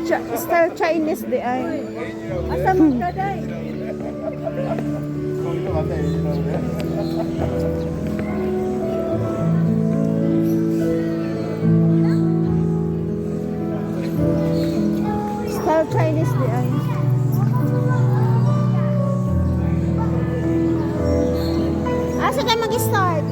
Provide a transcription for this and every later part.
Style Chinese di ay. Asa mo ka day? Style Chinese di ay. Asa ka mag-start?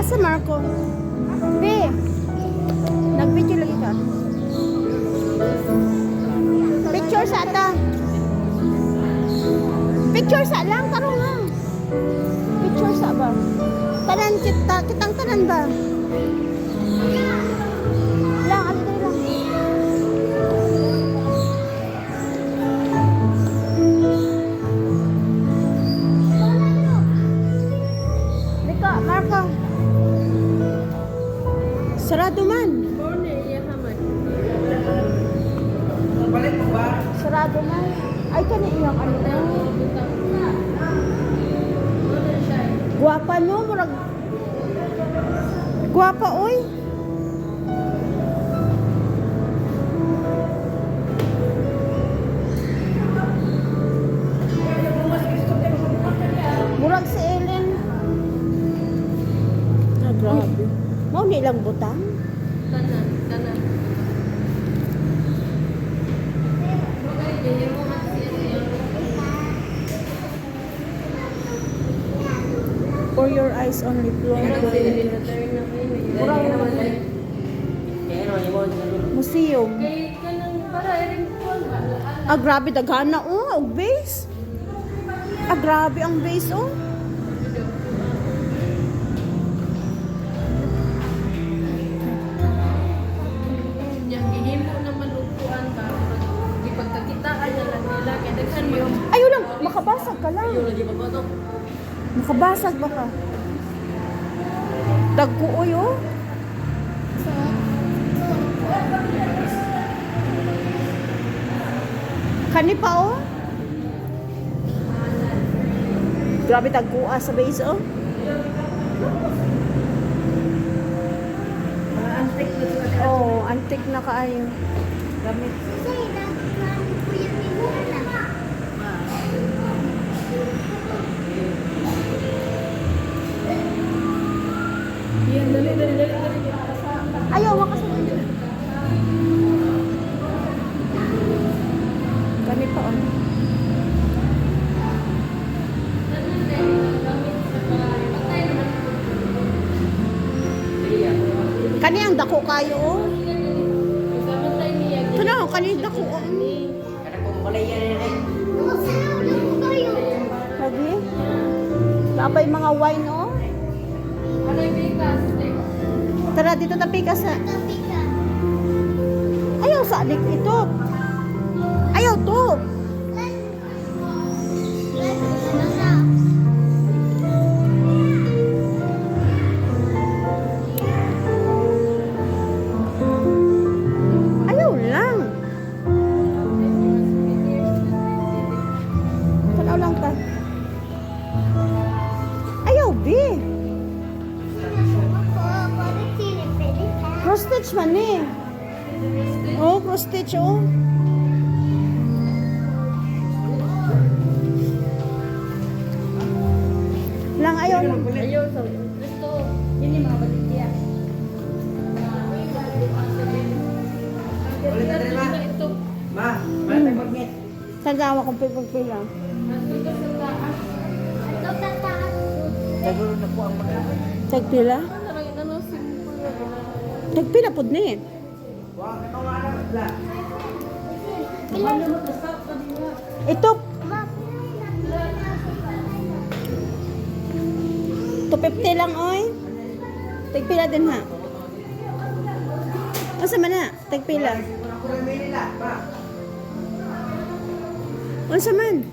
Asa Marco? Be, nag-video lagi ka. Picture sa ata. Picture sa lang, tarong nga. Picture sa ba? Tanan kita, kitang tanan ba? Lang, ano tayo lang. Lika, Marco. Sarado man. Sarado man. Ay, kaniyang ano na. Guwapa no, murag. Guwapa, oy. Murag si Ellen. Ah, grabe. Mau nilang butang? Tanan. For your eyes only, museum. Ah, grabe, daghana oh, og base. Ah, grabe ang base oh. Ayaw lang, makabasag ka lang. Makabasag ba ka? Dagkuoy oh. Kani pa oh. Grabe dagkua sa base oh. Oh, antik na kaayo. Gamit. Ayaw, makasunod. Kani pa on. Kani ang dako kayo oh. Ito na, kani ang dako oh. Lagi? Tapay mga wine oh. Tara dito tapikas na. Ayaw sa adik ito. Ayaw to. Ayaw lang. Tanaw lang ta. Ayaw be. Cross stitch man eh. Oh, cross stitch oh. Lang ayaw lang. Ayaw sa gusto. Yun yung mga balikya. Ito. Ma, tayo magnet. Sagawa kong pipagpila. Nagulong na po ang mga. Tagpila? Tagpila po ni. Wag ito nga lang. Ito. 250 lang oy. Tagpila din ha. Asa man na? Tagpila. Unsa man?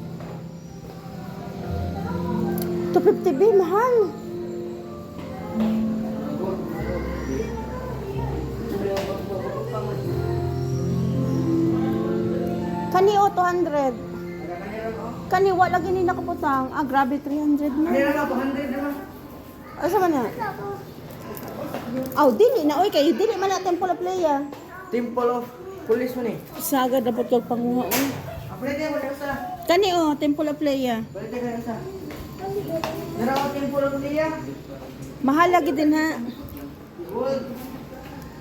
250 B, mahal. Kani o 200. Kani wala gini nakaputang. Ah, grabe 300 na. Hindi na 200 naman. Asa man na? Aw, dili na oy kay dili man na temple of Leia. Temple of Police mo ni. Sagad dapat kag panguha oy. Apalite mo na sa. Kani oh, temple of Leia. Apalite ka na sa. Naraw Temple of Leia. Mahal lagi din ha. Good.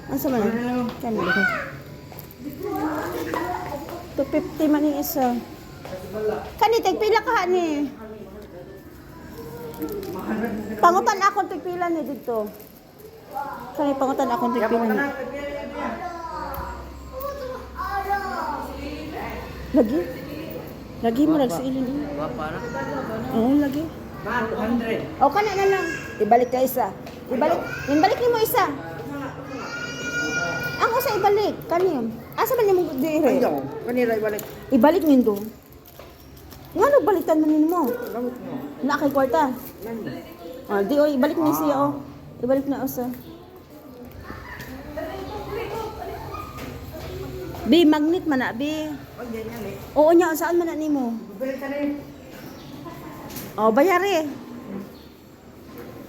Asa man na? Kani. 250 man yung isa. Kani tagpila ka ni. Pangutan akong tagpila ni dito. Kani pangutan akong tagpila ni. Lagi? Lagi mo nagsiilin din. Wapa na. Oo, lagi. Ma, 200. O, kana na lang. Ibalik ka isa. Ibalik mo isa. Ang usa ibalik. Kani. Asa man yung dire? Ayaw. Kanira ibalik. Ibalik niyo do. Nga balitan man mo. Lamot mo. Na kay kwarta. Ah, di oy, ibalik ni siya oh. Ibalik na usa. Bi, magnet man na, bi. Wag yan yan eh. Oo nya, saan man na nimo? Bibili ka na eh. Oh, bayari.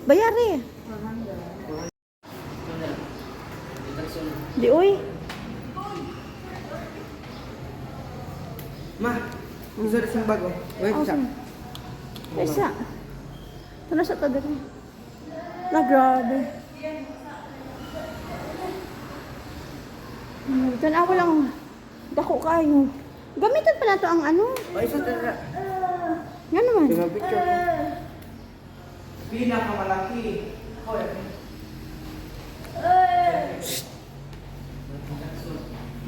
Bayari. Di oy. Ma, isa na siyang bago. Wait, isa. Isa. Ano sa taga rin? Na grabe. Tanawa lang. Dako kayo. Gamitan pa na to ang ano. O, isa na. Nga naman. Tingnan picture ko. Pinakamalaki. Hoy.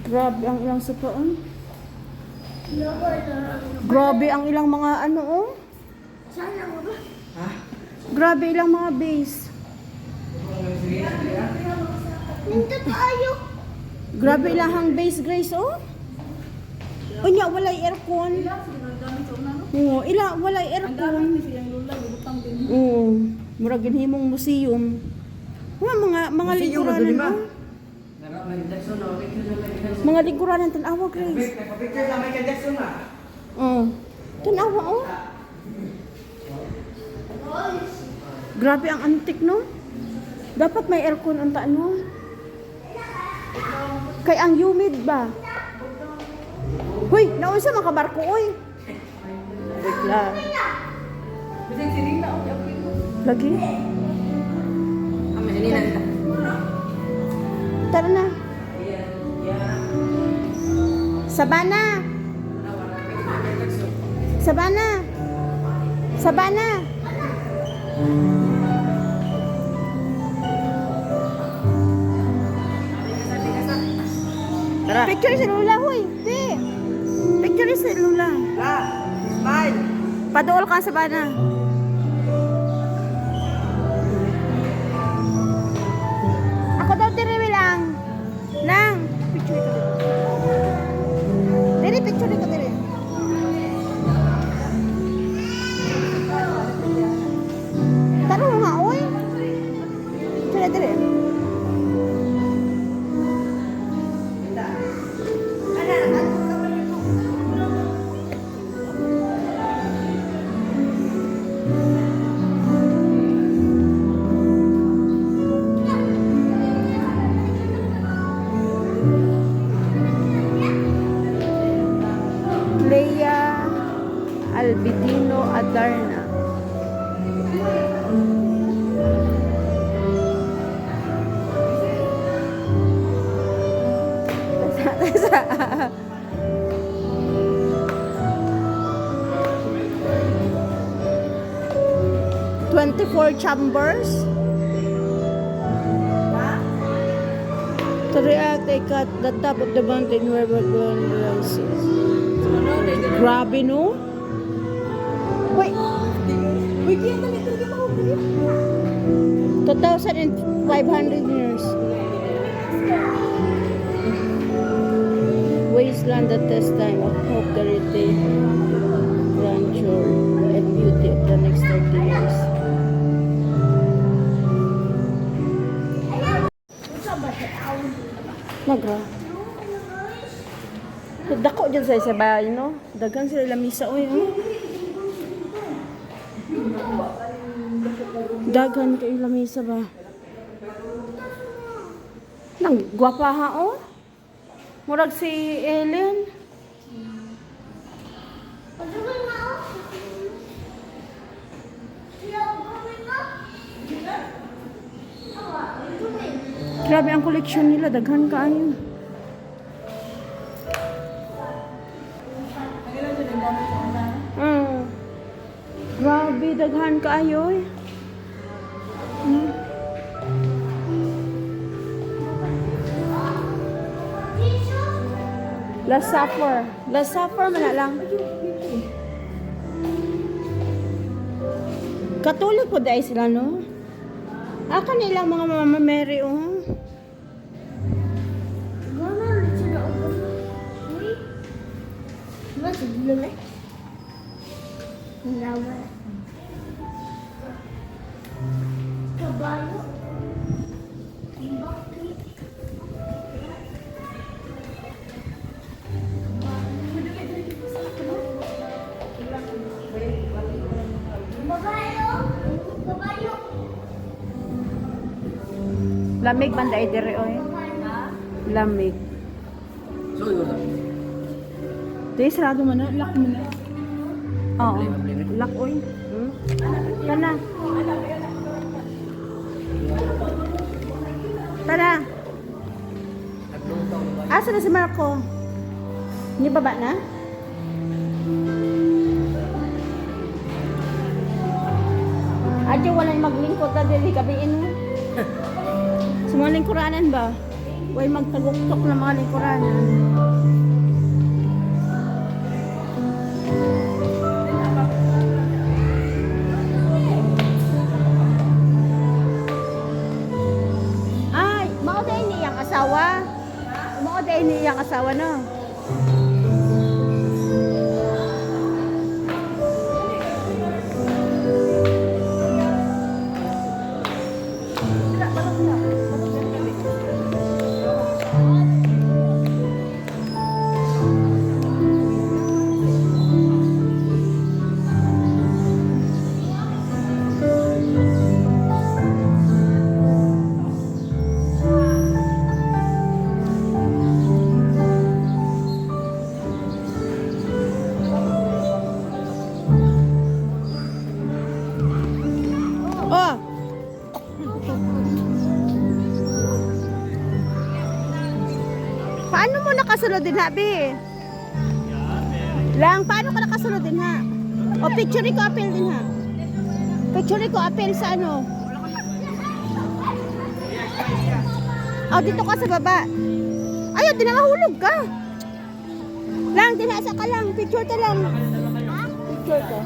Grabe ang ilang sukaan. Grabe ang ilang mga ano oh. Ha? Grabe ilang mga base. Grabe ilang hang base Grace oh. Unya walay aircon. Oo, walay aircon. Oo. Murag ginhimong museum. Mga lingkuranan oh. Mga lingkuranan tanawa Grace. Nagpa-picture sa Michael Jackson ah. Oh. Tanawa oh. Grabe ang antik no. Dapat may aircon ang no. Kay ang humid ba? Hoy, naunsa man ka barko oy. Bigla. Lagi. Tara na. Sabana. Sabana. Sabana. Tara. Picture sa lula, hoy. Di. Picture sa lula. Ah, smile. Paduol ka sa bana. Ako daw tiriwi lang. Nang. Picture ka dito. Diri, picture ka diri. Taro nga, oy. Tira diri. Leia Albidino Adarna. "24 chambers to react at the top of the mountain where we're going to see." Grabe no? Wait. Wait, yan dali talaga mo. 2,500 years. Wasteland at this time of hope, charity, grandeur, and beauty of the next 30 years. Nagra. Dako dyan sa bahay, no? Dagan sila lamisa, oy, no? Daghan kay lamesa ba? Nang gwapa ha oh. Murag si Ellen. Grabe ang koleksyon nila, daghan kaayo. Grabe, daghan kaayo. Last Supper. Last Supper man na lang. Katolik po dahil sila, no? Kanilang mga Mama Mary, oh. Kabayo. Kabayo. Lamig banda dire, oy. Lamig. So, yun lang. Di, sarado mo na. Lock mo na. Oo. Lock, oy. Tana. Tara. Asa na si Marco? Hindi baba na? Adyo wala maglingkod na dili gabiin mo. Sa mga lingkuranan ba? Way magtaguktok ng mga lingkuranan. Ay, mauday niyang asawa. Mauday niyang asawa, no? Oh! Paano mo nakasunod din ha, Bi? Lang, paano ka nakasunod din ha? O, picture ko apel din ha? Picture ko apel sa ano? O, dito ka sa baba. Ayaw, di na mahulog ka. Lang, dinasa ka lang. Picture ka lang. Picture ka.